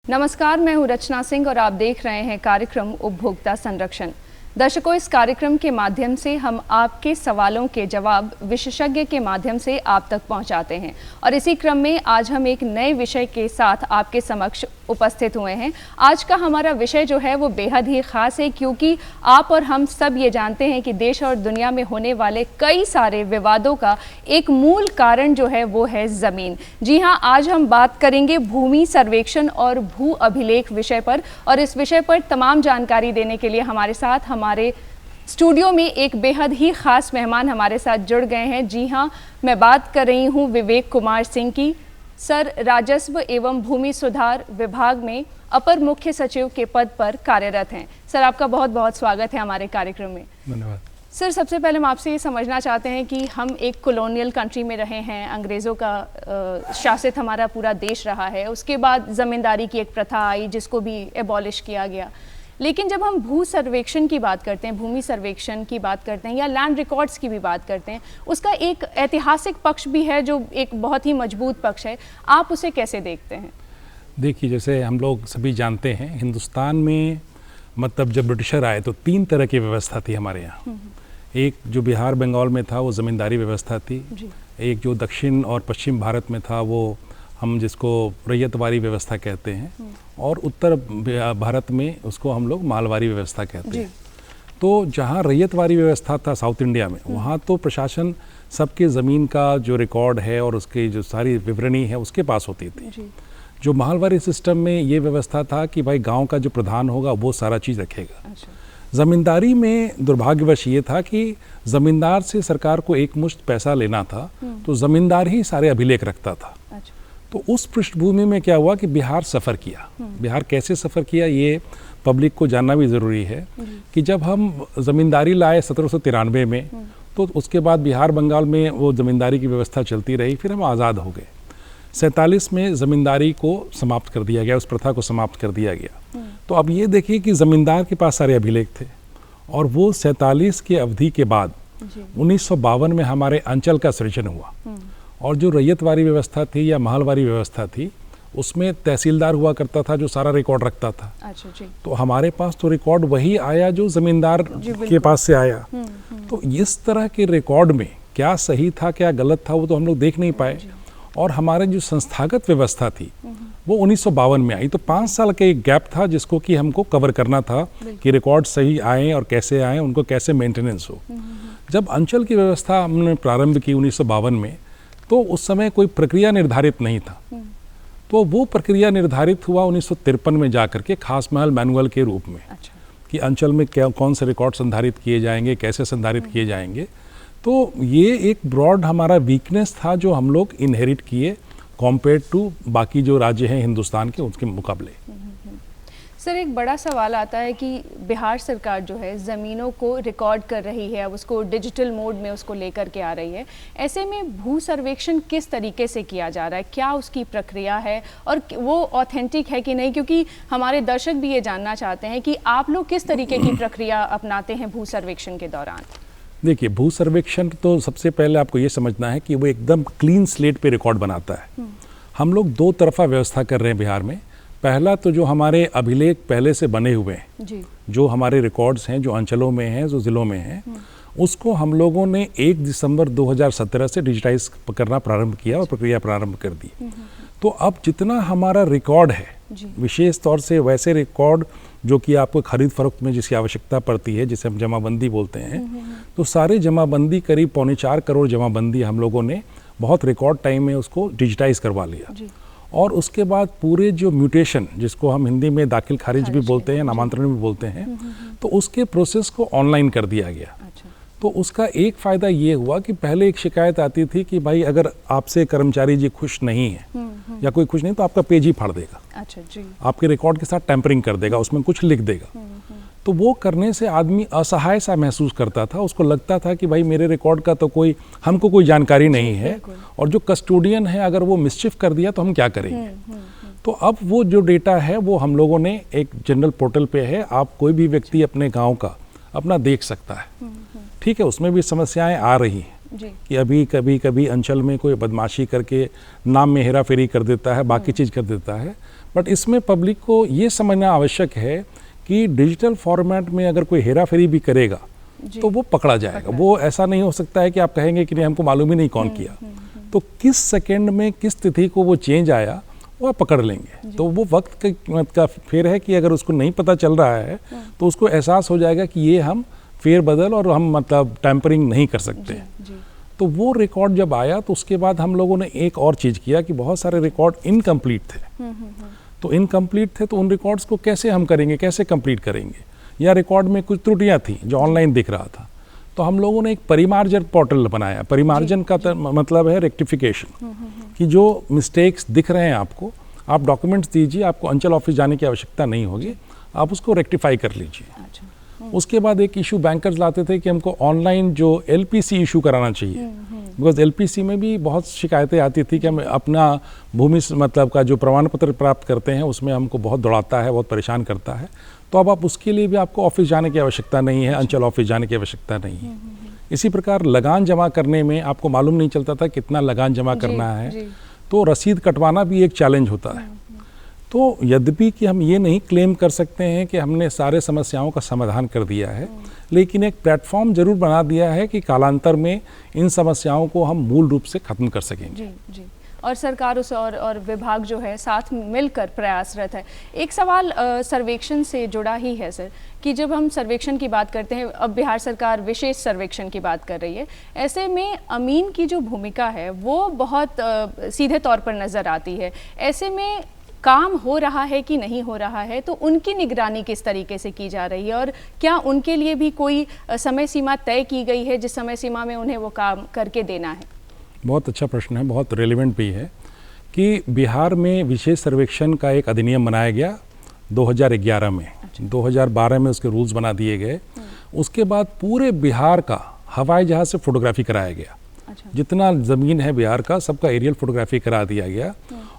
नमस्कार, मैं हूं रचना सिंह और आप देख रहे हैं कार्यक्रम उपभोक्ता संरक्षण। दर्शकों, इस कार्यक्रम के माध्यम से हम आपके सवालों के जवाब विशेषज्ञ के माध्यम से आप तक पहुंचाते हैं और इसी क्रम में आज हम एक नए विषय के साथ आपके समक्ष उपस्थित हुए हैं। आज का हमारा विषय जो है वो बेहद ही खास है, क्योंकि आप और हम सब ये जानते हैं कि देश और दुनिया में होने वाले कई सारे विवादों का एक मूल कारण जो है वो है ज़मीन। जी हाँ, आज हम बात करेंगे भूमि सर्वेक्षण और भू अभिलेख विषय पर, और इस विषय पर तमाम जानकारी देने के लिए हमारे साथ हमारे स्टूडियो में एक बेहद ही खास मेहमान हमारे साथ जुड़ गए हैं। जी हाँ, मैं बात कर रही हूँ विवेक कुमार सिंह की। सर राजस्व एवं भूमि सुधार विभाग में अपर मुख्य सचिव के पद पर कार्यरत हैं। सर, आपका बहुत बहुत स्वागत है हमारे कार्यक्रम में। धन्यवाद। सर, सबसे पहले हम आपसे ये समझना चाहते हैं कि हम एक कॉलोनियल कंट्री में रहे हैं, अंग्रेज़ों का शासित हमारा पूरा देश रहा है। उसके बाद ज़मींदारी की एक प्रथा आई जिसको भी एबॉलिश किया गया। लेकिन जब हम भू सर्वेक्षण की बात करते हैं, भूमि सर्वेक्षण की बात करते हैं या लैंड रिकॉर्ड्स की भी बात करते हैं, उसका एक ऐतिहासिक पक्ष भी है जो एक बहुत ही मजबूत पक्ष है। आप उसे कैसे देखते हैं? देखिए, जैसे हम लोग सभी जानते हैं, हिंदुस्तान में मतलब जब ब्रिटिशर आए तो 3 तरह की व्यवस्था थी हमारे यहाँ। एक जो बिहार बंगाल में था वो ज़मींदारी व्यवस्था थी। एक जो दक्षिण और पश्चिम भारत में था वो हम जिसको रैयतवारी व्यवस्था कहते हैं, और उत्तर भारत में उसको हम लोग मालवारी व्यवस्था कहते हैं। तो जहाँ रैयतवारी व्यवस्था था साउथ इंडिया में, वहाँ तो प्रशासन सबके ज़मीन का जो रिकॉर्ड है और उसकी जो सारी विवरणी है उसके पास होती थी। जो मालवारी सिस्टम में ये व्यवस्था था कि भाई गांव का जो प्रधान होगा वो सारा चीज़ रखेगा। ज़मींदारी में दुर्भाग्यवश ये था कि ज़मींदार से सरकार को एक मुश्त पैसा लेना था, तो ज़मींदार ही सारे अभिलेख रखता था। तो उस पृष्ठभूमि में क्या हुआ कि बिहार सफ़र किया। बिहार कैसे सफ़र किया ये पब्लिक को जानना भी ज़रूरी है कि जब हम ज़मींदारी लाए 1793 में, तो उसके बाद बिहार बंगाल में वो ज़मींदारी की व्यवस्था चलती रही। फिर हम आज़ाद हो गए। 47 में ज़मींदारी को समाप्त कर दिया गया, उस प्रथा को समाप्त कर दिया गया। तो अब ये देखिए कि ज़मींदार के पास सारे अभिलेख थे, और वो 47 की अवधि के बाद 1952 में हमारे अंचल का सृजन हुआ। और जो रैयतवारी व्यवस्था थी या मालवारी व्यवस्था थी, उसमें तहसीलदार हुआ करता था जो सारा रिकॉर्ड रखता था। अच्छा जी। तो हमारे पास तो रिकॉर्ड वही आया जो ज़मींदार के पास से आया। तो इस तरह के रिकॉर्ड में क्या सही था क्या गलत था वो तो हम लोग देख नहीं पाए। और हमारे जो संस्थागत व्यवस्था थी वो 1952 में आई। तो 5 साल का एक गैप था जिसको कि हमको कवर करना था कि रिकॉर्ड सही आए और कैसे आए, उनको कैसे मेंटेनेंस हो। जब अंचल की व्यवस्था हमने प्रारंभ की 1952 में, तो उस समय कोई प्रक्रिया निर्धारित नहीं था। तो वो प्रक्रिया निर्धारित हुआ 1953 में जाकर के खास महल मैनुअल के रूप में। कि अंचल में कौन से रिकॉर्ड संधारित किए जाएंगे, कैसे संधारित किए जाएंगे। तो ये एक ब्रॉड हमारा वीकनेस था जो हम लोग इनहेरिट किए कंपेयर टू बाकी जो राज्य हैं हिंदुस्तान के, उसके मुकाबले। सर, एक बड़ा सवाल आता है कि बिहार सरकार जो है ज़मीनों को रिकॉर्ड कर रही है, अब उसको डिजिटल मोड में उसको लेकर के आ रही है। ऐसे में भू सर्वेक्षण किस तरीके से किया जा रहा है, क्या उसकी प्रक्रिया है और वो ऑथेंटिक है कि नहीं? क्योंकि हमारे दर्शक भी ये जानना चाहते हैं कि आप लोग किस तरीके की प्रक्रिया अपनाते हैं भू सर्वेक्षण के दौरान। देखिए, भू सर्वेक्षण तो सबसे पहले आपको ये समझना है कि वो एकदम क्लीन स्लेट पे रिकॉर्ड बनाता है। हम लोग 2 तरफा व्यवस्था कर रहे हैं बिहार में। पहला तो जो हमारे अभिलेख पहले से बने हुए हैं, जो हमारे रिकॉर्ड्स हैं, जो अंचलों में हैं, जो ज़िलों में हैं, उसको हम लोगों ने 1 दिसंबर 2017 से डिजिटाइज करना प्रारंभ किया और प्रक्रिया प्रारंभ कर दी। तो अब जितना हमारा रिकॉर्ड है, विशेष तौर से वैसे रिकॉर्ड जो कि आपको खरीद फरोख्त में जिसकी आवश्यकता पड़ती है, जिसे हम जमाबंदी बोलते हैं, तो सारे जमाबंदी करीब 4.25 करोड़ जमाबंदी हम लोगों ने बहुत रिकॉर्ड टाइम में उसको डिजिटाइज करवा लिया। और उसके बाद पूरे जो म्यूटेशन, जिसको हम हिंदी में दाखिल खारिज भी बोलते हैं, नामांतरण भी बोलते हैं, तो उसके प्रोसेस को ऑनलाइन कर दिया गया। तो उसका एक फ़ायदा ये हुआ कि पहले एक शिकायत आती थी कि भाई अगर आपसे कर्मचारी जी खुश नहीं है या कोई खुश नहीं तो आपका पेज ही फाड़ देगा। अच्छा जी। आपके रिकॉर्ड के साथ टैंपरिंग कर देगा, उसमें कुछ लिख देगा। तो वो करने से आदमी असहाय सा महसूस करता था। उसको लगता था कि भाई मेरे रिकॉर्ड का तो हमको कोई जानकारी नहीं है, और जो कस्टोडियन है अगर वो मिसचिफ कर दिया तो हम क्या करेंगे। तो अब वो जो डेटा है वो हम लोगों ने एक जनरल पोर्टल पे है, आप कोई भी व्यक्ति अपने गांव का अपना देख सकता है। ठीक है, उसमें भी समस्याएं आ रही हैं, जी। कि अभी कभी कभी अंचल में कोई बदमाशी करके नाम में हेरा फेरी कर देता है, बाकी चीज़ कर देता है। बट इसमें पब्लिक को ये समझना आवश्यक है कि डिजिटल फॉर्मेट में अगर कोई हेरा फेरी भी करेगा तो वो पकड़ा जाएगा। वो ऐसा नहीं हो सकता है कि आप कहेंगे कि नहीं हमको मालूम ही नहीं कौन किया। तो किस सेकंड में किस तिथि को वो चेंज आया वो आप पकड़ लेंगे। तो वो वक्त का फेर है कि अगर उसको नहीं पता चल रहा है तो उसको एहसास हो जाएगा कि ये हम फेर बदल और हम मतलब टैंपरिंग नहीं कर सकते। तो वो रिकॉर्ड जब आया तो उसके बाद हम लोगों ने एक और चीज़ किया कि बहुत सारे रिकॉर्ड इनकम्प्लीट थे। तो इनकम्प्लीट थे तो उन रिकॉर्ड्स को कैसे हम करेंगे, कैसे कंप्लीट करेंगे, या रिकॉर्ड में कुछ त्रुटियां थी जो ऑनलाइन दिख रहा था। तो हम लोगों ने एक परिमार्जन पोर्टल बनाया। परिमार्जन का मतलब है रेक्टिफिकेशन, कि जो मिस्टेक्स दिख रहे हैं आपको, आप डॉक्यूमेंट्स दीजिए, आपको अंचल ऑफिस जाने की आवश्यकता नहीं होगी, आप उसको रेक्टिफाई कर लीजिए। उसके बाद एक इशू बैंकर्स लाते थे कि हमको ऑनलाइन जो एलपीसी इशू कराना चाहिए, बिकॉज एलपीसी में भी बहुत शिकायतें आती थी कि हम अपना भूमि मतलब का जो प्रमाण पत्र प्राप्त करते हैं उसमें हमको बहुत दौड़ाता है, बहुत परेशान करता है। तो अब आप उसके लिए भी आपको ऑफिस जाने की आवश्यकता नहीं है, अंचल ऑफिस जाने की आवश्यकता नहीं है। इसी प्रकार लगान जमा करने में आपको मालूम नहीं चलता था कितना लगान जमा करना है, तो रसीद कटवाना भी एक चैलेंज होता है। तो यद्यपि कि हम ये नहीं क्लेम कर सकते हैं कि हमने सारे समस्याओं का समाधान कर दिया है, लेकिन एक प्लेटफॉर्म जरूर बना दिया है कि कालांतर में इन समस्याओं को हम मूल रूप से खत्म कर सकेंगे। जी जी। और सरकार और विभाग जो है साथ मिलकर प्रयासरत है। एक सवाल सर्वेक्षण से जुड़ा ही है सर, कि जब हम सर्वेक्षण की बात करते हैं, अब बिहार सरकार विशेष सर्वेक्षण की बात कर रही है, ऐसे में अमीन की जो भूमिका है वो बहुत सीधे तौर पर नज़र आती है। ऐसे में काम हो रहा है कि नहीं हो रहा है, तो उनकी निगरानी किस तरीके से की जा रही है, और क्या उनके लिए भी कोई समय सीमा तय की गई है जिस समय सीमा में उन्हें वो काम करके देना है? बहुत अच्छा प्रश्न है, बहुत रेलेवेंट भी है कि बिहार में विशेष सर्वेक्षण का एक अधिनियम बनाया गया 2011 में। 2012 में उसके रूल्स बना दिए गए। उसके बाद पूरे बिहार का हवाई जहाज़ से फोटोग्राफी कराया गया। जितना ज़मीन है बिहार का सबका एरियल फोटोग्राफी करा दिया गया,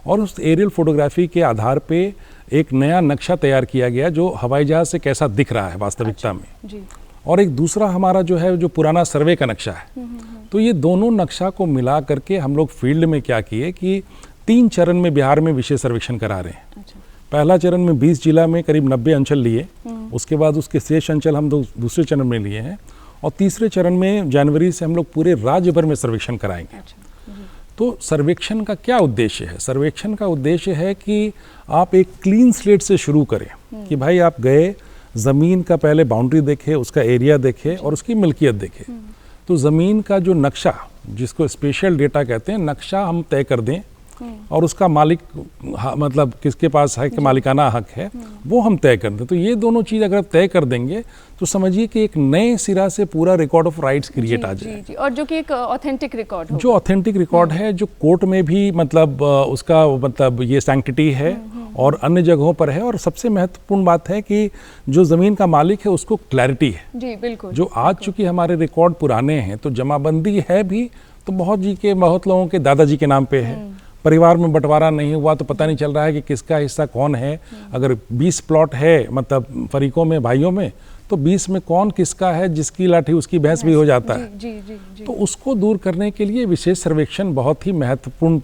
और उस एरियल फोटोग्राफी के आधार पे एक नया नक्शा तैयार किया गया जो हवाई जहाज़ से कैसा दिख रहा है वास्तविकता में। जी। और एक दूसरा हमारा जो है जो पुराना सर्वे का नक्शा है। तो ये दोनों नक्शा को मिला करके हम लोग फील्ड में क्या किए कि 3 चरण में बिहार में विशेष सर्वेक्षण करा रहे हैं। पहला चरण में 20 जिला में करीब 90 अंचल लिए, उसके बाद उसके शेष अंचल हम दूसरे चरण में लिए हैं, और तीसरे चरण में जनवरी से हम लोग पूरे राज्य भर में सर्वेक्षण कराएंगे। तो सर्वेक्षण का क्या उद्देश्य है? सर्वेक्षण का उद्देश्य है कि आप एक क्लीन स्लेट से शुरू करें, कि भाई आप गए, ज़मीन का पहले बाउंड्री देखे, उसका एरिया देखे और उसकी मिल्कियत देखे। तो ज़मीन का जो नक्शा, जिसको स्पेशल डेटा कहते हैं, नक्शा हम तय कर दें, और उसका मालिक मतलब किसके पास है कि मालिकाना हक है वो हम तय कर दें। तो ये दोनों चीज़ अगर तय कर देंगे तो समझिए कि एक नए सिरा से पूरा record of rights create a जाए। जी, और जो कि एक ऑथेंटिक रिकॉर्ड हो, जो ऑथेंटिक रिकॉर्ड है, जो कोर्ट में भी मतलब उसका मतलब ये सैंक्टिटी है और अन्य जगहों पर है। और सबसे महत्वपूर्ण बात है कि जो ज़मीन का मालिक है उसको क्लैरिटी है। जी बिल्कुल। जो आज चूंकि हमारे रिकॉर्ड पुराने हैं तो जमाबंदी है भी तो बहुत लोगों के दादाजी के नाम पे है, परिवार में बंटवारा नहीं हुआ तो पता नहीं चल रहा है कि किसका हिस्सा कौन है। अगर 20 प्लॉट है मतलब फरीकों में, भाइयों में, तो 20 में कौन किसका है, जिसकी लाठी उसकी भैंस भी हो जाता है। जी, जी, जी। तो उसको दूर करने के लिए विशेष सर्वेक्षण बहुत ही महत्वपूर्ण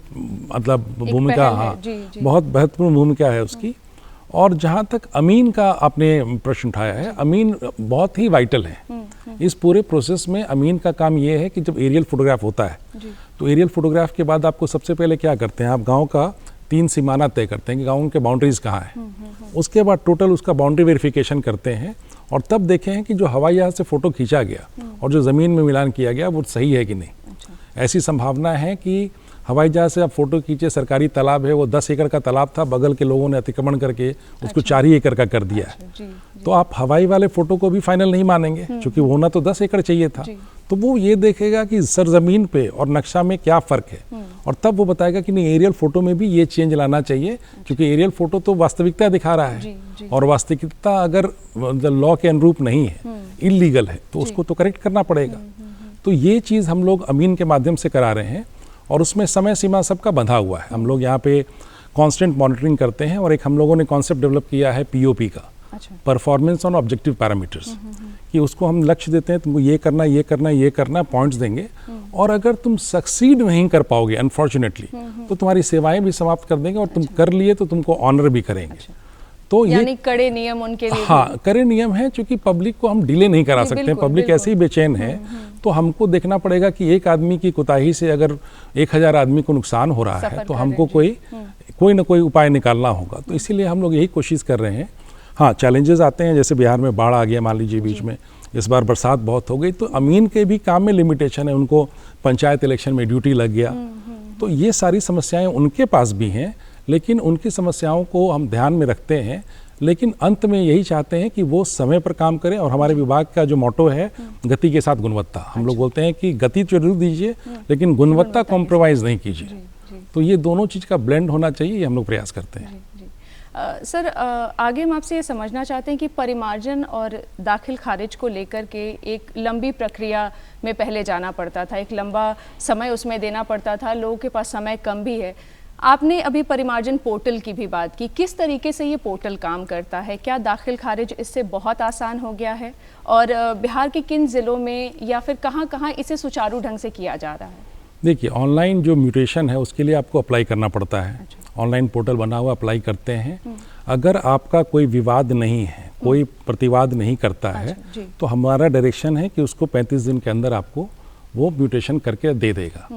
मतलब भूमिका, हाँ बहुत महत्वपूर्ण भूमिका है उसकी। और जहाँ तक अमीन का आपने प्रश्न उठाया है, अमीन बहुत ही वाइटल है इस पूरे प्रोसेस में। अमीन का काम ये है कि जब एरियल फोटोग्राफ होता है तो एरियल फोटोग्राफ के बाद आपको सबसे पहले क्या करते हैं, आप गांव का 3 सीमाना तय करते हैं कि गाँव के बाउंड्रीज कहाँ हैं। उसके बाद टोटल उसका बाउंड्री वेरिफिकेशन करते हैं, और तब देखें हैं कि जो हवाई जहाज से फ़ोटो खींचा गया और जो ज़मीन में मिलान किया गया वो सही है कि नहीं। ऐसी संभावना है कि हवाई जहाज से आप फोटो खींचे, सरकारी तालाब है, वो 10 एकड़ का तालाब था, बगल के लोगों ने अतिक्रमण करके उसको 4 ही एकड़ का कर दिया है। तो आप हवाई वाले फोटो को भी फाइनल नहीं मानेंगे, क्योंकि होना तो 10 एकड़ चाहिए था। तो वो ये देखेगा कि सरजमीन पे और नक्शा में क्या फ़र्क है, और तब वो बताएगा कि नहीं एरियल फोटो में भी ये चेंज लाना चाहिए, क्योंकि एरियल फोटो तो वास्तविकता दिखा रहा है, और वास्तविकता अगर लॉ के अनुरूप नहीं है, इलीगल है, तो उसको तो करेक्ट करना पड़ेगा। तो ये चीज़ हम लोग अमीन के माध्यम से करा रहे हैं, और उसमें समय सीमा सबका बंधा हुआ है। हम लोग यहाँ पे कांस्टेंट मॉनिटरिंग करते हैं, और एक हम लोगों ने कॉन्सेप्ट डेवलप किया है पीओपी का, अच्छा। परफॉर्मेंस ऑन ऑब्जेक्टिव पैरामीटर्स, कि उसको हम लक्ष्य देते हैं तुमको ये करना ये करना ये करना, पॉइंट्स देंगे, और अगर तुम सक्सीड नहीं कर पाओगे अनफॉर्चुनेटली तो तुम्हारी सेवाएं भी समाप्त कर देंगे, और तुम कर लिए तो तुमको ऑनर भी करेंगे। तो यानी कड़े नियम उनके लिए। हाँ, कड़े नियम है, क्योंकि पब्लिक को हम डिले नहीं करा सकते हैं। पब्लिक ऐसे ही बेचैन है, तो हमको देखना पड़ेगा कि एक आदमी की कोताही से अगर 1000 आदमी को नुकसान हो रहा है तो हमको कोई ना कोई उपाय निकालना होगा। तो इसीलिए हम लोग यही कोशिश कर रहे हैं। हाँ, चैलेंजेस आते हैं, जैसे बिहार में बाढ़ आ गया मान लीजिए बीच में, इस बार बरसात बहुत हो गई, तो अमीन के भी काम में लिमिटेशन है, उनको पंचायत इलेक्शन में ड्यूटी लग गया, तो ये सारी समस्याएं उनके पास भी हैं, लेकिन उनकी समस्याओं को हम ध्यान में रखते हैं, लेकिन अंत में यही चाहते हैं कि वो समय पर काम करें। और हमारे विभाग का जो मोटो है गति के साथ गुणवत्ता, हम लोग बोलते हैं कि गति जरूर दीजिए लेकिन गुणवत्ता कॉम्प्रोमाइज़ नहीं कीजिए। तो ये दोनों चीज़ का ब्लेंड होना चाहिए, ये हम लोग प्रयास करते हैं। सर, आगे हम आपसे ये समझना चाहते हैं कि परिमार्जन और दाखिल खारिज को लेकर के एक लंबी प्रक्रिया में पहले जाना पड़ता था, एक लंबा समय उसमें देना पड़ता था, लोगों के पास समय कम भी है। आपने अभी परिमार्जन पोर्टल की भी बात की, किस तरीके से ये पोर्टल काम करता है? क्या दाखिल खारिज इससे बहुत आसान हो गया है? और बिहार के किन ज़िलों में या फिर कहाँ इसे सुचारू ढंग से किया जा रहा है? देखिए, ऑनलाइन जो म्यूटेशन है उसके लिए आपको अप्लाई करना पड़ता है। ऑनलाइन पोर्टल बना हुआ, अप्लाई करते हैं। अगर आपका कोई विवाद नहीं है, कोई प्रतिवाद नहीं करता है, तो हमारा डायरेक्शन है कि उसको 35 दिन के अंदर आपको वो म्यूटेशन करके दे देगा।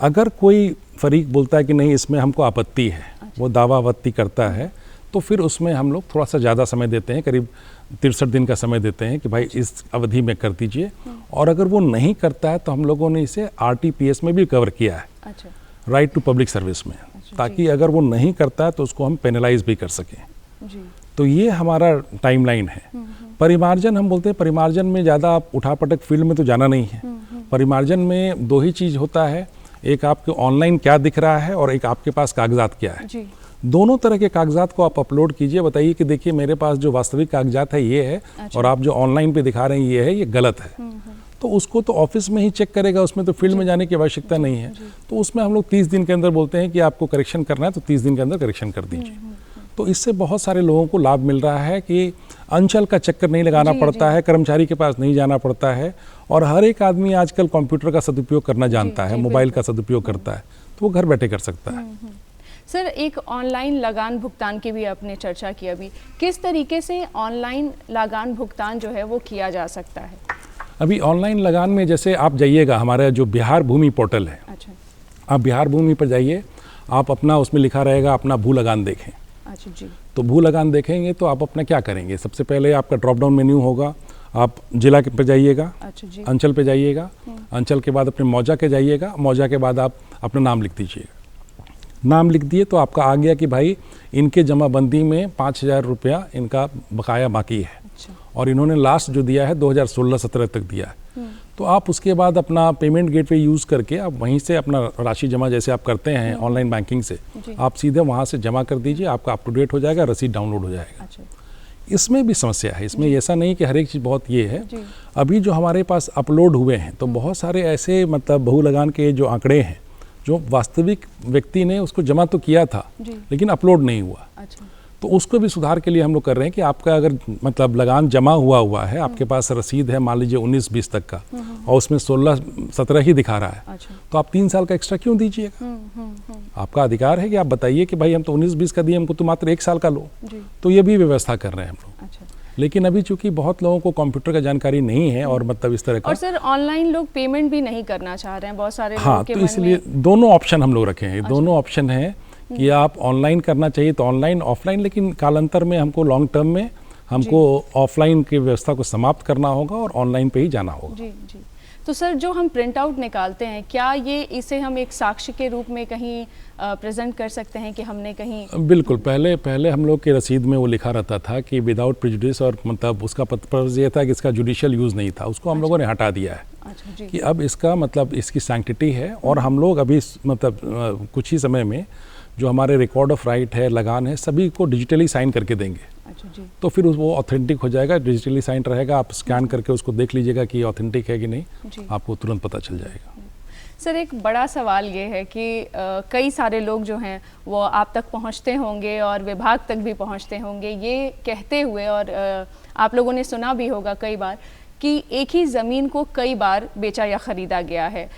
अगर कोई फरीक बोलता है कि नहीं इसमें हमको आपत्ति है, वो दावा आपत्ति करता है, तो फिर उसमें हम लोग थोड़ा सा ज़्यादा समय देते हैं, करीब 63 दिन का समय देते हैं कि भाई इस अवधि में कर दीजिए। और अगर वो नहीं करता है तो हम लोगों ने इसे RTPS में भी कवर किया है, राइट टू पब्लिक सर्विस में, ताकि अगर वो नहीं करता है तो उसको हम पेनलाइज भी कर सकें। तो ये हमारा टाइमलाइन है। परिमार्जन हम बोलते हैं, परिमार्जन में ज़्यादा उठापटक फील्ड में तो जाना नहीं है। परिमार्जन में दो ही चीज़ होता है, एक आपके ऑनलाइन क्या दिख रहा है और एक आपके पास कागजात क्या है। दोनों तरह के कागजात को आप अपलोड कीजिए, बताइए कि देखिए मेरे पास जो वास्तविक कागजात है ये है, और आप जो ऑनलाइन पे दिखा रहे हैं ये है, ये गलत है। तो उसको तो ऑफिस में ही चेक करेगा, उसमें तो फील्ड में जाने की आवश्यकता नहीं है। तो उसमें हम लोग 30 दिन के अंदर बोलते हैं कि आपको करेक्शन करना है तो 30 दिन के अंदर करेक्शन कर दीजिए। तो इससे बहुत सारे लोगों को लाभ मिल रहा है कि अंचल का चक्कर नहीं लगाना पड़ता है, कर्मचारी के पास नहीं जाना पड़ता है, और हर एक आदमी आजकल कंप्यूटर का सदुपयोग करना जानता है, मोबाइल का सदुपयोग करता है, तो वो घर बैठे कर सकता है। सर, एक ऑनलाइन लगान भुगतान की भी आपने चर्चा की अभी, किस तरीके से ऑनलाइन लगान भुगतान जो है वो किया जा सकता है? अभी ऑनलाइन लगान में जैसे आप जाइएगा, हमारा जो बिहार भूमि पोर्टल है, आप बिहार भूमि पर जाइए, आप अपना उसमें लिखा रहेगा अपना भू लगान देखें। तो भू लगान देखेंगे तो आप अपना क्या करेंगे, सबसे पहले आपका ड्रॉप डाउन मेन्यू होगा, आप जिला के पे जाइएगा, अंचल पे जाइएगा, अंचल के बाद अपने मौजा के जाइएगा, मौजा के बाद आप अपना नाम लिख दीजिएगा। नाम लिख दिए तो आपका आ गया कि भाई इनके जमाबंदी में 5000 रुपया इनका बकाया बाकी है, और इन्होंने लास्ट जो दिया है 2016-17 तक दिया है। तो आप उसके बाद अपना पेमेंट गेटवे यूज़ करके आप वहीं से अपना राशि जमा जैसे आप करते हैं ऑनलाइन बैंकिंग से, आप सीधे वहाँ से जमा कर दीजिए, आपका अप टू डेट हो जाएगा, रसीद डाउनलोड हो जाएगा। इसमें भी समस्या है, इसमें ऐसा नहीं कि हर एक चीज़ बहुत ये है। अभी जो हमारे पास अपलोड हुए हैं तो बहुत सारे ऐसे मतलब बहु लगान के जो आंकड़े हैं, जो वास्तविक व्यक्ति ने उसको जमा तो किया था लेकिन अपलोड नहीं हुआ। तो उसको भी सुधार के लिए हम लोग कर रहे हैं कि आपका अगर मतलब लगान जमा हुआ है, आपके पास रसीद है मान लीजिए 19-20 तक का, और उसमें 16-17 ही दिखा रहा है, तो आप 3 साल का एक्स्ट्रा क्यों दीजिएगा? आपका अधिकार है कि आप बताइए कि भाई हम तो 19-20 का दिए, हमको तो मात्र 1 साल का लो। तो ये भी व्यवस्था कर रहे हैं हम लोग। लेकिन अभी चूंकि बहुत लोगों को कंप्यूटर का जानकारी नहीं है और मतलब इस तरह का, और सर ऑनलाइन लोग पेमेंट भी नहीं करना चाह रहे हैं बहुत सारे लोगों के मन में। तो इसलिए दोनों ऑप्शन हम लोग रखे हैं। दोनों ऑप्शन है कि आप ऑनलाइन करना चाहिए तो ऑनलाइन, ऑफलाइन, लेकिन कालांतर में हमको लॉन्ग टर्म में हमको ऑफलाइन की व्यवस्था को समाप्त करना होगा और ऑनलाइन पे ही जाना होगा। जी। तो सर जो हम प्रिंट आउट निकालते हैं, क्या इसे हम एक साक्ष्य के रूप में कहीं प्रेजेंट कर सकते हैं कि हमने कहीं? बिल्कुल, पहले हम लोग के रसीद में वो लिखा रहता था कि विदाउट प्रेजुडिस, और मतलब उसका पर्पस ये था कि इसका जुडिशियल यूज़ नहीं था, उसको हम लोगों ने हटा दिया है कि अब इसका मतलब इसकी सैंक्टिटी है। और हम लोग अभी मतलब कुछ ही समय में जो हमारे रिकॉर्ड ऑफ राइट है, लगान है, सभी को डिजिटली साइन करके देंगे। तो फिर वो ऑथेंटिक हो जाएगा, डिजिटली साइन रहेगा, आप स्कैन करके उसको देख लीजिएगा कि ऑथेंटिक है कि नहीं, आपको तुरंत पता चल जाएगा। सर, एक बड़ा सवाल ये है कि कई सारे लोग जो हैं वो आप तक पहुंचते होंगे और विभाग तक भी पहुंचते होंगे ये कहते हुए, और आप लोगों ने सुना भी होगा कई बार कि एक ही ज़मीन को कई बार बेचा या ख़रीदा गया है।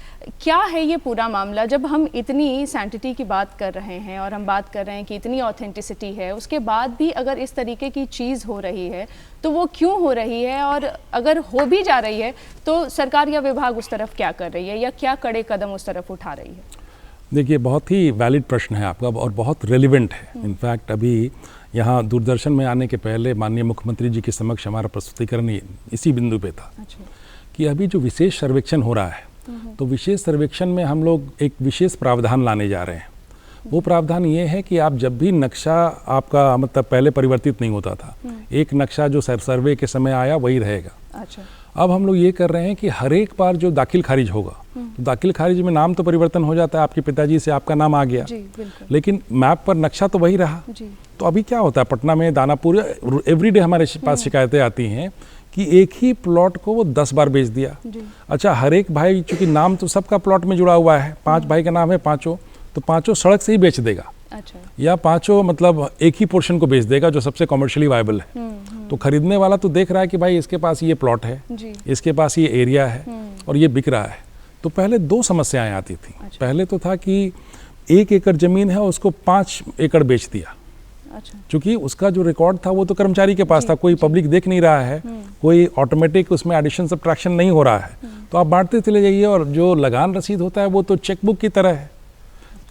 क्या है ये पूरा मामला? जब हम इतनी सैंटिटी की बात कर रहे हैं और हम बात कर रहे हैं कि इतनी ऑथेंटिसिटी है, उसके बाद भी अगर इस तरीके की चीज़ हो रही है तो वो क्यों हो रही है, और अगर हो भी जा रही है तो सरकार या विभाग उस तरफ क्या कर रही है या क्या कड़े कदम उस तरफ उठा रही है? देखिए, बहुत ही वैलिड प्रश्न है आपका और बहुत रेलिवेंट है। इनफैक्ट अभी यहाँ दूरदर्शन में आने के पहले माननीय मुख्यमंत्री जी के समक्ष हमारा प्रस्तुतिकरण इसी बिंदु पे था। अच्छा। कि अभी जो विशेष सर्वेक्षण हो रहा है तो विशेष सर्वेक्षण में हम लोग एक विशेष प्रावधान लाने जा रहे हैं। वो प्रावधान ये है कि आप जब भी नक्शा आपका मतलब पहले परिवर्तित नहीं होता था, एक नक्शा जो सर्वे के समय आया वही रहेगा। अच्छा। अब हम लोग ये कर रहे हैं कि हर एक बार जो दाखिल खारिज होगा तो दाखिल खारिज में नाम तो परिवर्तन हो जाता है, आपके पिताजी से आपका नाम आ गया, लेकिन मैप पर नक्शा तो वही रहा। तो अभी क्या होता है, पटना में दानापुर एवरीडे हमारे पास शिकायतें आती हैं कि एक ही प्लॉट को वो 10 बार बेच दिया। अच्छा, हर एक भाई, चूंकि नाम तो सबका प्लॉट में जुड़ा हुआ है, 5 भाई का नाम है पांचों, तो पांचों सड़क से ही बेच देगा। अच्छा। या पांचों मतलब एक ही पोर्शन को बेच देगा जो सबसे कमर्शियली वायबल है। तो खरीदने वाला तो देख रहा है कि भाई इसके पास ये प्लॉट है, इसके पास ये एरिया है और ये बिक रहा है। तो पहले 2 समस्याएं आती थी। अच्छा। पहले तो था कि 1 एकड़ जमीन है उसको 5 एकड़ बेच दिया। अच्छा। क्योंकि उसका जो रिकॉर्ड था वो तो कर्मचारी के पास था, कोई पब्लिक देख नहीं रहा है, कोई ऑटोमेटिक उसमें एडिशन सब्ट्रैक्शन नहीं हो रहा है, तो आप बांटते चले जाइए। और जो लगान रसीद होता है वो तो चेकबुक की तरह है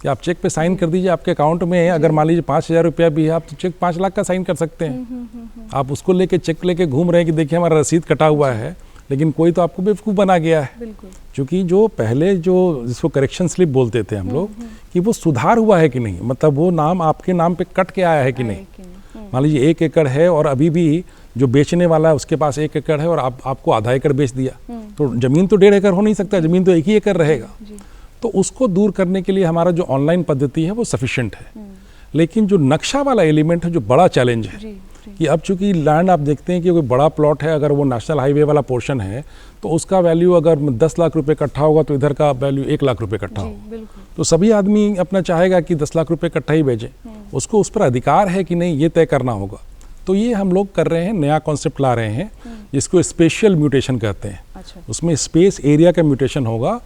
कि आप चेक पे साइन कर दीजिए, आपके अकाउंट में अगर मान लीजिए 5,000 रुपया भी है, आप तो चेक 5 लाख का साइन कर सकते हैं। आप उसको लेके चेक लेके घूम रहे हैं कि देखिए हमारा रसीद कटा हुआ है, लेकिन कोई तो आपको बेवकूफ़ बना गया है। क्योंकि जो पहले जो जिसको करेक्शन स्लिप बोलते थे हम लोग कि वो सुधार हुआ है कि नहीं, मतलब वो नाम आपके नाम पे कट के आया है कि नहीं। मान लीजिए 1 एकड़ है और अभी भी जो बेचने वाला है उसके पास 1 एकड़ है और आपको आधा एकड़ बेच दिया, तो जमीन तो 1.5 एकड़ हो नहीं सकता, जमीन तो 1 ही एकड़ रहेगा। तो उसको दूर करने के लिए हमारा जो ऑनलाइन पद्धति है वो सफिशिएंट है। लेकिन जो नक्शा वाला एलिमेंट है जो बड़ा चैलेंज है कि अब चूंकि लैंड आप देखते हैं कि कोई बड़ा प्लॉट है, अगर वो नेशनल हाईवे वाला पोर्शन है तो उसका वैल्यू अगर 10 लाख रुपए कट्ठा होगा तो इधर का वैल्यू 1 लाख रुपए कट्ठा होगा। तो सभी आदमी अपना चाहेगा कि 10 लाख रुपए कट्ठा ही बेचे, उसको उस पर अधिकार है कि नहीं ये तय करना होगा। तो ये हम लोग कर रहे हैं, नया कॉन्सेप्ट ला रहे हैं जिसको स्पेशियल म्यूटेशन कहते हैं। अच्छा। उसमें स्पेस एरिया का म्यूटेशन होगा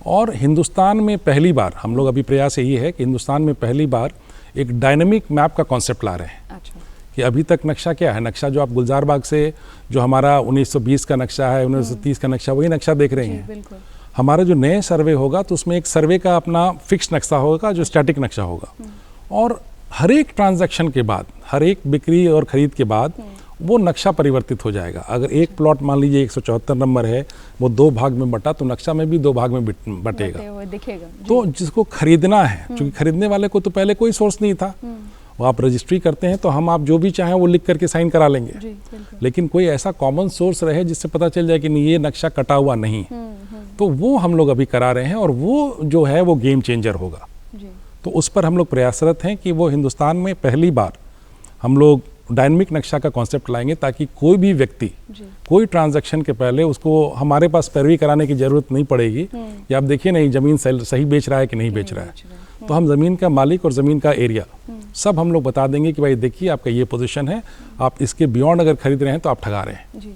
और हिंदुस्तान में पहली बार हम लोग अभी प्रयास यही है कि हिंदुस्तान में पहली बार एक डायनेमिक मैप का कॉन्सेप्ट ला रहे हैं। अच्छा। कि अभी तक नक्शा क्या है, नक्शा जो आप गुलजार बाग से जो हमारा 1920 का नक्शा है, 1930 का नक्शा, वही नक्शा देख रहे हैं। हमारा जो नए सर्वे होगा तो उसमें एक सर्वे का अपना फिक्स नक्शा होगा जो स्टैटिक नक्शा होगा, और हर एक ट्रांजैक्शन के बाद, हर एक बिक्री और खरीद के बाद वो नक्शा परिवर्तित हो जाएगा। अगर एक प्लॉट मान लीजिए 174 नंबर है, वो 2 भाग में बटा तो नक्शा में भी 2 भाग में बटेगा, दिखेगा। तो जिसको खरीदना है, क्योंकि खरीदने वाले को तो पहले कोई सोर्स नहीं था, वो आप रजिस्ट्री करते हैं तो हम आप जो भी चाहें वो लिख करके साइन करा लेंगे, लेकिन कोई ऐसा कॉमन सोर्स रहे जिससे पता चल जाए कि नहीं ये नक्शा कटा हुआ नहीं, तो वो हम लोग अभी करा रहे हैं और वो जो है वो गेम चेंजर होगा। तो उस पर हम लोग प्रयासरत हैं कि वो हिंदुस्तान में पहली बार हम लोग डायनेमिक नक्शा का कॉन्सेप्ट लाएंगे ताकि कोई भी व्यक्ति कोई ट्रांजैक्शन के पहले उसको हमारे पास पैरवी कराने की जरूरत नहीं पड़ेगी कि आप देखिए नहीं जमीन सही बेच रहा है कि नहीं बेच रहा है। तो हम ज़मीन का मालिक और ज़मीन का एरिया सब हम लोग बता देंगे कि भाई देखिए आपका ये पोजीशन है, आप इसके बियॉन्ड अगर खरीद रहे हैं तो आप ठगा रहे हैं। जी।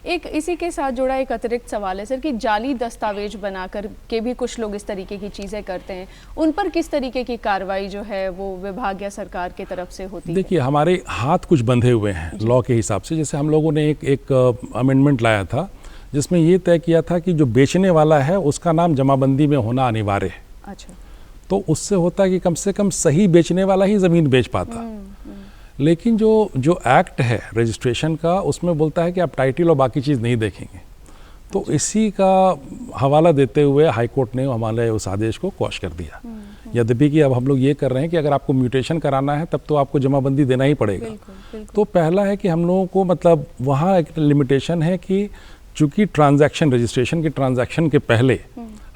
एक इसी के साथ जुड़ा एक अतिरिक्त सवाल है सर कि जाली दस्तावेज बनाकर के भी कुछ लोग इस तरीके की चीज़ें करते हैं, उन पर किस तरीके की कार्रवाई जो है वो विभाग या सरकार की तरफ से होती है? देखिए, हमारे हाथ कुछ बंधे हुए हैं लॉ के हिसाब से। जैसे हम लोगों ने एक अमेंडमेंट लाया था जिसमें ये तय किया था कि जो बेचने वाला है उसका नाम जमाबंदी में होना अनिवार्य है। अच्छा। तो उससे होता है कि कम से कम सही बेचने वाला ही ज़मीन बेच पाता। लेकिन जो एक्ट है रजिस्ट्रेशन का उसमें बोलता है कि आप टाइटल और बाकी चीज़ नहीं देखेंगे। तो इसी का हवाला देते हुए हाई कोर्ट ने हमारे उस आदेश को क्वॉश कर दिया। यद्यपि कि अब हम लोग ये कर रहे हैं कि अगर आपको म्यूटेशन कराना है तब तो आपको जमाबंदी देना ही पड़ेगा। बिल्कुल। तो पहला है कि हम लोगों को मतलब वहाँ एक लिमिटेशन है कि चूँकि ट्रांजैक्शन रजिस्ट्रेशन के ट्रांजैक्शन के पहले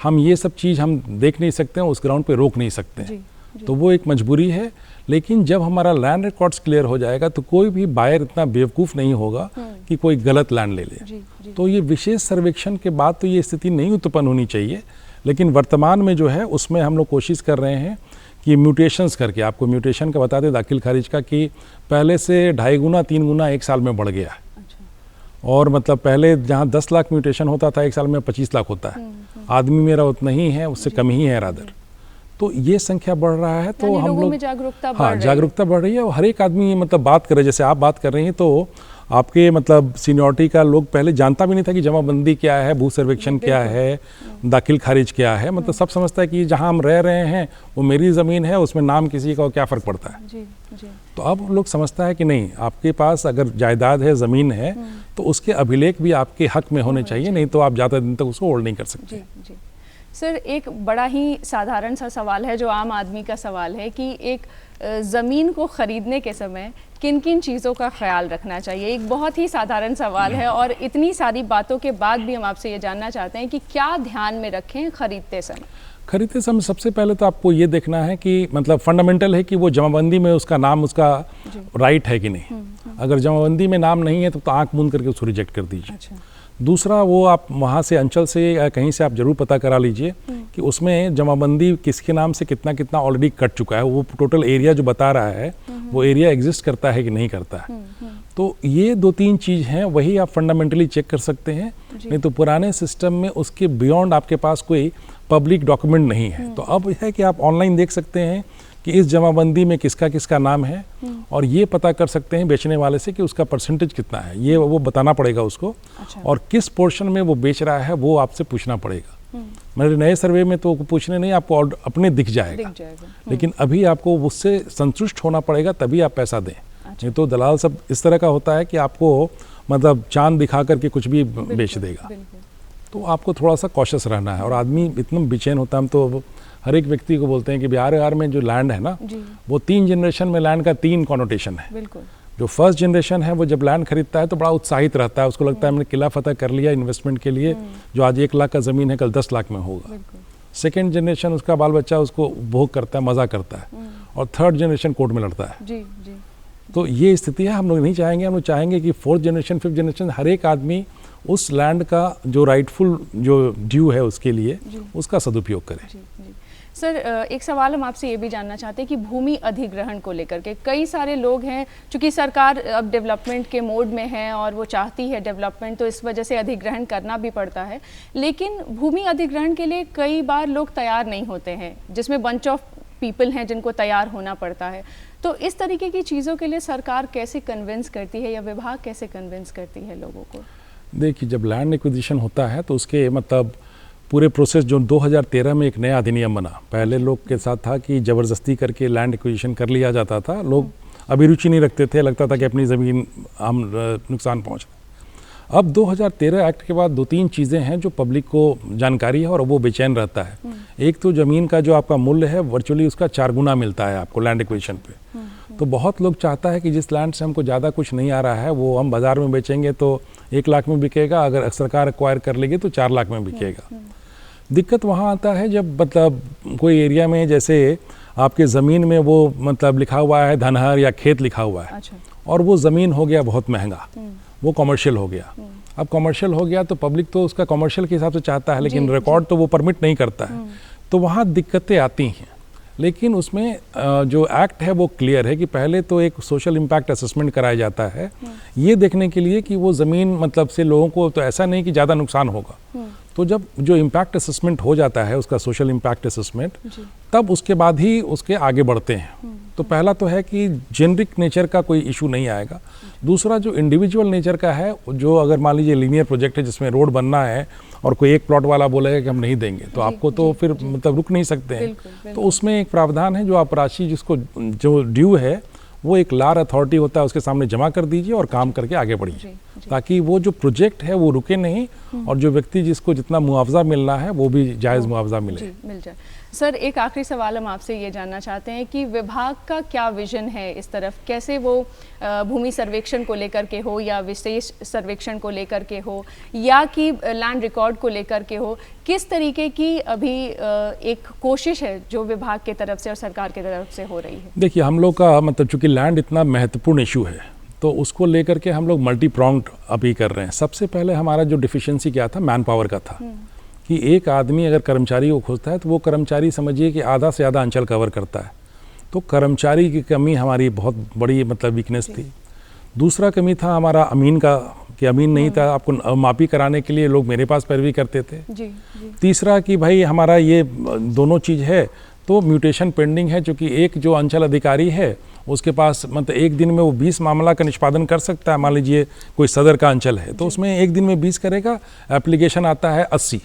हम ये सब चीज़ हम देख नहीं सकते हैं, उस ग्राउंड पे रोक नहीं सकते हैं। तो वो एक मजबूरी है। लेकिन जब हमारा लैंड रिकॉर्ड्स क्लियर हो जाएगा तो कोई भी बायर इतना बेवकूफ़ नहीं होगा कि कोई गलत लैंड ले ले। तो ये विशेष सर्वेक्षण के बाद तो ये स्थिति नहीं उत्पन्न होनी चाहिए, लेकिन वर्तमान में जो है उसमें हम लोग कोशिश कर रहे हैं कि म्यूटेशंस करके, आपको म्यूटेशन का बता दें दाखिल खारिज का, कि पहले से 2.5 गुना 3 गुना एक साल में बढ़ गया है। और मतलब पहले जहाँ 10 लाख म्यूटेशन होता था एक साल में 25 लाख होता है। आदमी मेरा उतना ही है, उससे कम ही है रादर। तो ये संख्या बढ़ रहा है, तो हम लोग जागरूकता बढ़ रही है। और हर एक आदमी मतलब बात करे, जैसे आप बात कर रही हैं, तो आपके मतलब सीनियरिटी का लोग पहले जानता भी नहीं था कि जमाबंदी क्या है, भू सर्वेक्षण क्या है, दाखिल खारिज क्या है। मतलब सब समझता है कि जहाँ हम रह रहे हैं वो मेरी ज़मीन है, उसमें नाम किसी का क्या फ़र्क पड़ता है। जी, जी। तो अब लोग समझता है कि नहीं, आपके पास अगर जायदाद है, ज़मीन है, तो उसके अभिलेख भी आपके हक में होने चाहिए, नहीं तो आप ज़्यादा दिन तक उसको होल्ड नहीं कर सकते। जी, जी। सर, एक बड़ा ही साधारण सा सवाल है जो आम आदमी का सवाल है कि एक ज़मीन को ख़रीदने के समय किन किन चीज़ों का ख्याल रखना चाहिए। एक बहुत ही साधारण सवाल है और इतनी सारी बातों के बाद भी हम आपसे ये जानना चाहते हैं कि क्या ध्यान में रखें खरीदते समय। खरीदते समय सबसे पहले तो आपको ये देखना है कि मतलब फंडामेंटल है कि वो जमाबंदी में उसका नाम, उसका राइट है कि नहीं। अगर जमाबंदी में नाम नहीं है तो आंख मूंद करके उसको रिजेक्ट कर दीजिए। अच्छा। दूसरा, वो आप वहाँ से अंचल से या कहीं से आप जरूर पता करा लीजिए कि उसमें जमाबंदी किसके नाम से कितना कितना ऑलरेडी कट चुका है। वो टोटल एरिया जो बता रहा है वो एरिया एग्जिस्ट करता है कि नहीं करता है। तो ये 2-3 चीज़ हैं, वही आप फंडामेंटली चेक कर सकते हैं। नहीं तो पुराने सिस्टम में उसके बियॉन्ड आपके पास कोई पब्लिक डॉक्यूमेंट नहीं है। तो अब है कि आप ऑनलाइन देख सकते हैं कि इस जमाबंदी में किसका किसका नाम है, और ये पता कर सकते हैं बेचने वाले से कि उसका परसेंटेज कितना है, ये वो बताना पड़ेगा उसको। अच्छा। और किस पोर्शन में वो बेच रहा है वो आपसे पूछना पड़ेगा। मेरे नए सर्वे में तो पूछने नहीं, आपको अपने दिख जाएगा। लेकिन अभी आपको उससे संतुष्ट होना पड़ेगा, तभी आप पैसा दें। नहीं तो दलाल सब इस तरह का होता है कि आपको मतलब चांद दिखा करके कुछ भी बेच देगा। तो आपको थोड़ा सा कॉशियस रहना है। और आदमी इतना बेचैन होता है, हम तो हर एक व्यक्ति को बोलते हैं कि बिहार में जो लैंड है ना, वो 3 जनरेशन में लैंड का 3 कॉनोटेशन है। बिल्कुल। जो फर्स्ट जनरेशन है वो जब लैंड खरीदता है तो बड़ा उत्साहित रहता है, उसको लगता है मैंने किला फतह कर लिया इन्वेस्टमेंट के लिए, जो आज 1 लाख का ज़मीन है कल 10 लाख में होगा। सेकेंड जनरेशन, उसका बाल बच्चा उसको उपभोग करता है, मज़ा करता है। और थर्ड जनरेशन कोर्ट में लड़ता है। जी, जी। तो ये स्थिति है। हम लोग नहीं चाहेंगे, हम लोग चाहेंगे कि 4th जनरेशन 5th जनरेशन हर एक आदमी उस लैंड का जो राइटफुल जो ड्यू है उसके लिए उसका सदुपयोग करे। जी, जी। सर, एक सवाल हम आपसे ये भी जानना चाहते हैं कि भूमि अधिग्रहण को लेकर के कई सारे लोग हैं, चूँकि सरकार अब डेवलपमेंट के मोड में है और वो चाहती है डेवलपमेंट, तो इस वजह से अधिग्रहण करना भी पड़ता है। लेकिन भूमि अधिग्रहण के लिए कई बार लोग तैयार नहीं होते हैं, जिसमें बंच ऑफ पीपल हैं जिनको तैयार होना पड़ता है। तो इस तरीके की चीज़ों के लिए सरकार कैसे कन्विंस करती है या विभाग कैसे कन्विंस करती है लोगों को? देखिए, जब लैंड एक्विजिशन होता है तो उसके मतलब पूरे प्रोसेस, जो 2013 में एक नया अधिनियम बना, पहले लोग के साथ था कि ज़बरदस्ती करके लैंड एक्विजिशन कर लिया जाता था। लोग अभिरुचि नहीं रखते थे, लगता था कि अपनी ज़मीन हम नुकसान पहुँच रहे। अब 2013 एक्ट के बाद 2-3 चीज़ें हैं जो पब्लिक को जानकारी है और वो बेचैन रहता है। एक तो ज़मीन का जो आपका मूल्य है वर्चुअली उसका 4 गुना मिलता है आपको लैंड एक्विजिशन पे। तो बहुत लोग चाहता है कि जिस लैंड से हमको ज़्यादा कुछ नहीं आ रहा है वो हम बाज़ार में बेचेंगे तो 1 लाख में बिकेगा, अगर सरकार एक्वायर कर लेगी तो 4 लाख में बिकेगा। दिक्कत वहाँ आता है जब मतलब कोई एरिया में जैसे आपके ज़मीन में वो मतलब लिखा हुआ है धनहर या खेत लिखा हुआ है। अच्छा। और वो ज़मीन हो गया बहुत महंगा, वो कमर्शियल हो गया। अब कमर्शियल हो गया तो पब्लिक तो उसका कमर्शियल के हिसाब से चाहता है, लेकिन रिकॉर्ड तो वो परमिट नहीं करता है। तो वहाँ दिक्कतें आती हैं। लेकिन उसमें जो एक्ट है वो क्लियर है कि पहले तो एक सोशल इम्पैक्ट असेसमेंट कराया जाता है, ये देखने के लिए कि वो ज़मीन मतलब से लोगों को तो ऐसा नहीं कि ज़्यादा नुकसान होगा। तो जब जो इम्पैक्ट असेसमेंट हो जाता है, उसका सोशल इम्पैक्ट असेसमेंट, तब उसके बाद ही उसके आगे बढ़ते हैं। तो पहला तो है कि जेनरिक नेचर का कोई इशू नहीं आएगा। दूसरा जो इंडिविजुअल नेचर का है, जो अगर मान लीजिए लीनियर प्रोजेक्ट है जिसमें रोड बनना है और कोई एक प्लॉट वाला बोलेगा कि हम नहीं देंगे, तो आपको तो फिर मतलब रुक नहीं सकते हैं। तो उसमें एक प्रावधान है, जो आप राशि जिसको जो ड्यू है वो एक लार अथॉरिटी होता है उसके सामने जमा कर दीजिए और काम करके आगे बढ़िए, ताकि वो जो प्रोजेक्ट है वो रुके नहीं और जो व्यक्ति जिसको जितना मुआवजा मिलना है वो भी जायज़ मुआवजा मिले, मिल जाए। सर, एक आखिरी सवाल हम आपसे ये जानना चाहते हैं कि विभाग का क्या विजन है इस तरफ, कैसे वो भूमि सर्वेक्षण को लेकर के हो या विशेष सर्वेक्षण को लेकर के हो या कि लैंड रिकॉर्ड को लेकर के हो, किस तरीके की अभी एक कोशिश है जो विभाग की तरफ से और सरकार की तरफ से हो रही है? देखिए, हम लोग का मतलब चूँकि लैंड इतना महत्वपूर्ण इशू है तो उसको लेकर के हम लोग मल्टी प्रॉन्ग्ड अभी कर रहे हैं। सबसे पहले हमारा जो डिफिशियंसी क्या था, मैन पावर का था, कि एक आदमी अगर कर्मचारी को खोजता है तो वो कर्मचारी समझिए कि आधा से ज़्यादा अंचल कवर करता है। तो कर्मचारी की कमी हमारी बहुत बड़ी मतलब वीकनेस थी। दूसरा कमी था हमारा अमीन का, कि अमीन नहीं था, आपको मापी कराने के लिए लोग मेरे पास पैरवी करते थे। तीसरा कि भाई हमारा ये दोनों चीज़ है तो म्यूटेशन पेंडिंग है, क्योंकि एक जो अंचल अधिकारी है उसके पास मतलब एक दिन में वो 20 मामला का निष्पादन कर सकता है। मान लीजिए कोई सदर का अंचल है तो उसमें एक दिन में 20 करेगा, एप्लीकेशन आता है 80।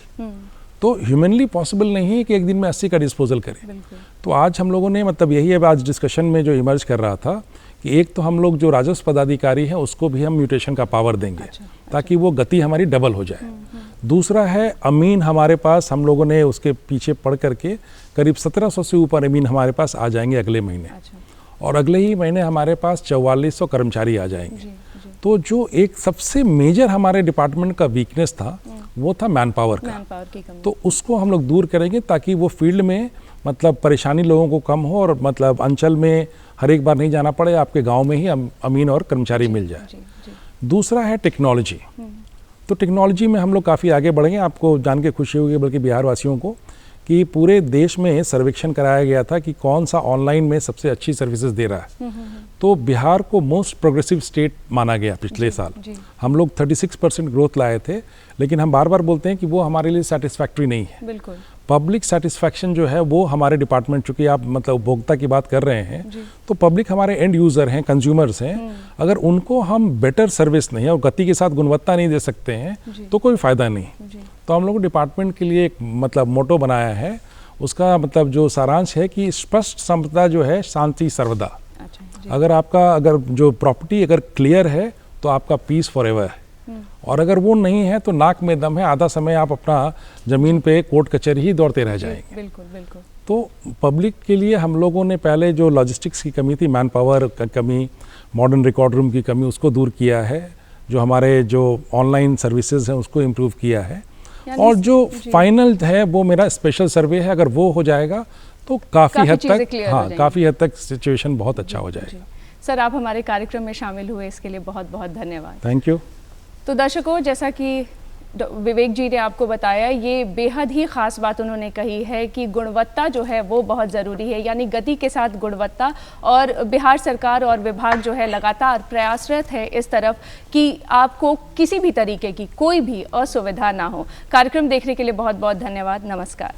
तो ह्यूमनली पॉसिबल नहीं है कि एक दिन में 80 का डिस्पोजल करें। तो आज हम लोगों ने मतलब यही है आज डिस्कशन में जो इमर्ज कर रहा था कि एक तो हम लोग जो राजस्व पदाधिकारी हैं उसको भी हम म्यूटेशन का पावर देंगे ताकि वो गति हमारी डबल हो जाए। दूसरा है अमीन, हमारे पास हम लोगों ने उसके पीछे पढ़ करके करीब 1700 से ऊपर अमीन हमारे पास आ जाएंगे अगले महीने। और अगले ही महीने हमारे पास 4400 कर्मचारी आ जाएंगे। तो जो एक सबसे मेजर हमारे डिपार्टमेंट का वीकनेस था वो था मैन पावर का। तो उसको हम लोग दूर करेंगे ताकि वो फील्ड में मतलब परेशानी लोगों को कम हो और मतलब अंचल में हर एक बार नहीं जाना पड़े, आपके गांव में ही अमीन और कर्मचारी मिल जाए। दूसरा है टेक्नोलॉजी। तो टेक्नोलॉजी में हम लोग काफ़ी आगे बढ़ेंगे। आपको जान के खुशी होगी बल्कि बिहार वासियों को कि पूरे देश में सर्वेक्षण कराया गया था कि कौन सा ऑनलाइन में सबसे अच्छी सर्विसेज दे रहा है। तो बिहार को मोस्ट प्रोग्रेसिव स्टेट माना गया पिछले साल। हम लोग 36% ग्रोथ लाए थे, लेकिन हम बार बार बोलते हैं कि वो हमारे लिए सेटिस्फैक्ट्री नहीं है। बिल्कुल। पब्लिक सेटिस्फैक्शन जो है वो हमारे डिपार्टमेंट, चूंकि आप मतलब उपभोक्ता की बात कर रहे हैं तो पब्लिक हमारे एंड यूज़र हैं, कंज्यूमर्स हैं। अगर उनको हम बेटर सर्विस नहीं और गति के साथ गुणवत्ता नहीं दे सकते हैं तो कोई फ़ायदा नहीं। तो हम लोग डिपार्टमेंट के लिए एक मतलब मोटो बनाया है, उसका मतलब जो सारांश है कि स्पष्ट संपदा जो है शांति सर्वदा। अगर जो प्रॉपर्टी अगर क्लियर है तो आपका पीस फॉरएवर है, और अगर वो नहीं है तो नाक में दम है, आधा समय आप अपना जमीन पे कोर्ट कचहरी ही दौड़ते रह जाएंगे। बिल्कुल बिल्कुल। तो पब्लिक के लिए हम लोगों ने पहले जो लॉजिस्टिक्स की कमी थी, मैन पावर का कमी, मॉडर्न रिकॉर्ड रूम की कमी, उसको दूर किया है। जो हमारे जो ऑनलाइन सर्विसेज हैं उसको इम्प्रूव किया है। और जो फाइनल है वो मेरा स्पेशल सर्वे है, अगर वो हो जाएगा तो काफ़ी हद तक सिचुएशन बहुत अच्छा हो जाएगा। सर, आप हमारे कार्यक्रम में शामिल हुए इसके लिए बहुत बहुत धन्यवाद। Thank you. तो दर्शकों, जैसा कि विवेक जी ने आपको बताया, ये बेहद ही ख़ास बात उन्होंने कही है कि गुणवत्ता जो है वो बहुत ज़रूरी है, यानी गति के साथ गुणवत्ता। और बिहार सरकार और विभाग जो है लगातार प्रयासरत है इस तरफ कि आपको किसी भी तरीके की कोई भी असुविधा ना हो। कार्यक्रम देखने के लिए बहुत बहुत धन्यवाद। नमस्कार।